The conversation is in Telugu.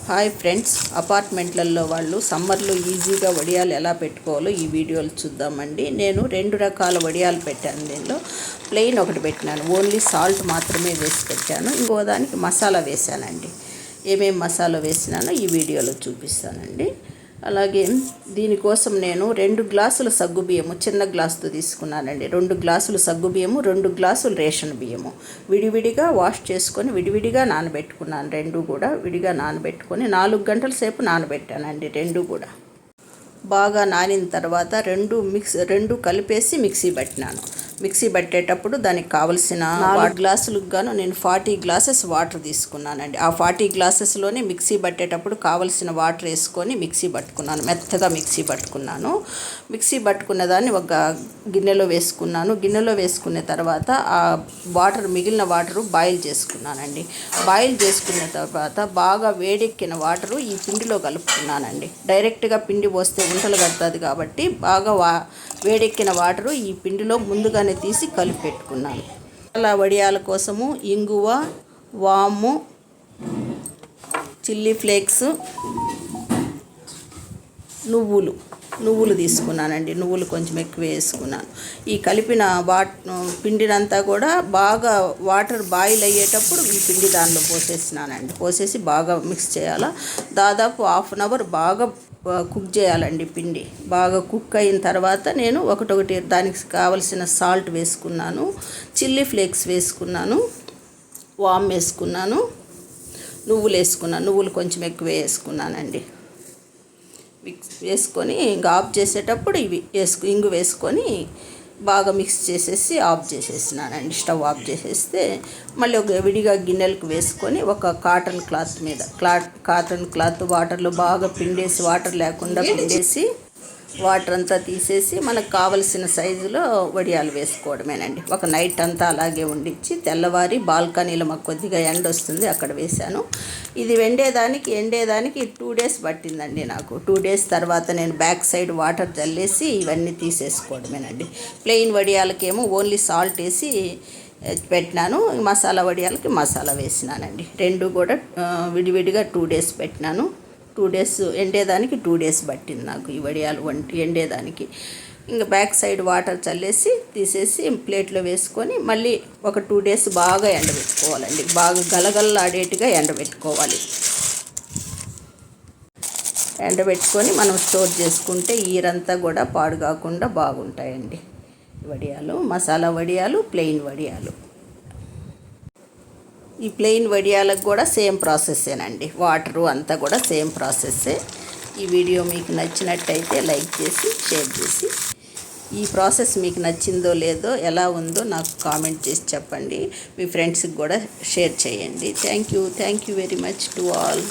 హాయ్ ఫ్రెండ్స్, అపార్ట్మెంట్లలో వాళ్ళు సమ్మర్లో ఈజీగా వడియాలు ఎలా పెట్టుకోవాలో ఈ వీడియోలు చూద్దామండి. నేను 2 రకాల వడియాలు పెట్టాను. దీనిలో ప్లెయిన్ ఒకటి పెట్టినాను, ఓన్లీ సాల్ట్ మాత్రమే వేసి పెట్టాను. ఇంకో దానికి మసాలా వేసానండి. ఏమేమి మసాలా వేసినానో ఈ వీడియోలో చూపిస్తానండి. అలాగే దీనికోసం నేను 2 గ్లాసుల సగ్గుబియ్యము చిన్న గ్లాసుతో తీసుకున్నానండి. 2 గ్లాసులు సగ్గుబియ్యము, 2 గ్లాసులు రేషన్ బియ్యము విడివిడిగా వాష్ చేసుకొని విడివిడిగా నానబెట్టుకున్నాను. 2 కూడా విడిగా నానబెట్టుకొని 4 గంటల సేపు నానబెట్టానండి. 2 కూడా బాగా నానిన తర్వాత 2 కలిపేసి మిక్సీ పట్టినాను. మిక్సీ పట్టేటప్పుడు దానికి కావలసిన 4 గ్లాసులకు గాను నేను 40 గ్లాసెస్ వాటర్ తీసుకున్నానండి. ఆ 40 గ్లాసెస్లోనే మిక్సీ పట్టేటప్పుడు కావలసిన వాటర్ వేసుకొని మిక్సీ పట్టుకున్నాను. మెత్తగా మిక్సీ పట్టుకున్నాను. మిక్సీ పట్టుకున్న దాన్ని ఒక గిన్నెలో వేసుకున్నాను. గిన్నెలో వేసుకున్న తర్వాత ఆ వాటర్, మిగిలిన వాటరు బాయిల్ చేసుకున్నానండి. బాయిల్ చేసుకున్న తర్వాత బాగా వేడెక్కిన వాటరు ఈ పిండిలో కలుపుకున్నానండి. డైరెక్ట్గా పిండి పోస్తే గుంటలు కడుతుంది కాబట్టి బాగా వేడెక్కిన వాటరు ఈ పిండిలో ముందుగానే తీసి కలిపి పెట్టుకున్నాను. అలా వడియాల కోసము ఇంగువ, వాము, చిల్లీ ఫ్లేక్స్, నువ్వులు తీసుకున్నానండి. నువ్వులు కొంచెం ఎక్కువ వేసుకున్నాను. ఈ కలిపిన పిండినంతా కూడా బాగా వాటర్ బాయిల్ అయ్యేటప్పుడు ఈ పిండి దానిలో పోసేసినానండి. పోసేసి బాగా మిక్స్ చేయాలా. దాదాపు 1/2 అవర్ బాగా కుక్ చేయాలండి. పిండి బాగా కుక్ అయిన తర్వాత నేను ఒకటొకటి దానికి కావలసిన సాల్ట్ వేసుకున్నాను, చిల్లీ ఫ్లేక్స్ వేసుకున్నాను, వామ్ వేసుకున్నాను, నువ్వులు కొంచెం ఎక్కువ వేసుకున్నానండి. వేసుకొని ఇంకా ఆఫ్ చేసేటప్పుడు ఇంగు వేసుకొని బాగా మిక్స్ చేసేసి ఆఫ్ చేసేసినానండి. స్టవ్ ఆఫ్ చేసేస్తే మళ్ళీ ఒక విడిగా గిన్నెలకు వేసుకొని ఒక కాటన్ క్లాత్ వాటర్లో బాగా పిండేసి, వాటర్ లేకుండా పిండేసి వాటర్ అంతా తీసేసి మనకు కావలసిన సైజులో వడియాలు వేసుకోవడమేనండి. ఒక నైట్ అంతా అలాగే ఉండిచ్చి తెల్లవారి బాల్కనీలో మాకు కొద్దిగా ఎండ వస్తుంది, అక్కడ వేశాను. ఇది ఎండేదానికి 2 డేస్ పట్టిందండి నాకు. 2 డేస్ తర్వాత నేను బ్యాక్ సైడ్ వాటర్ చల్లేసి ఇవన్నీ తీసేసుకోవడమేనండి. ప్లెయిన్ వడియాలకేమో ఓన్లీ సాల్ట్ వేసి పెట్టినాను. మసాలా వడియాలకి మసాలా వేసినానండి. 2 కూడా విడివిడిగా 2 డేస్ పెట్టినాను. 2 డేస్ ఎండేదానికి 2 డేస్ పట్టింది నాకు ఈ వడియాలు ఎండేదానికి. ఇంకా బ్యాక్ సైడ్ వాటర్ చల్లేసి తీసేసి ప్లేట్లో వేసుకొని మళ్ళీ ఒక 2 డేస్ బాగా ఎండబెట్టుకోవాలండి. బాగా గలగలలాడేట్టుగా ఎండబెట్టుకోవాలి. ఎండబెట్టుకొని మనం స్టోర్ చేసుకుంటే ఈరంతా కూడా పాడు కాకుండా బాగుంటాయండి వడియాలు. మసాలా వడియాలు, ప్లెయిన్ వడియాలు. ఈ ప్లెయిన్ వడియాలకు కూడా సేమ్ ప్రాసెస్సేనండి. వాటరు అంతా కూడా సేమ్ ప్రాసెస్సే. ఈ వీడియో మీకు నచ్చినట్టయితే లైక్ చేసి, షేర్ చేసి, ఈ ప్రాసెస్ మీకు నచ్చిందో లేదో, ఎలా ఉందో నాకు కామెంట్ చేసి చెప్పండి. మీ ఫ్రెండ్స్కి కూడా షేర్ చేయండి. Thank you very much to all.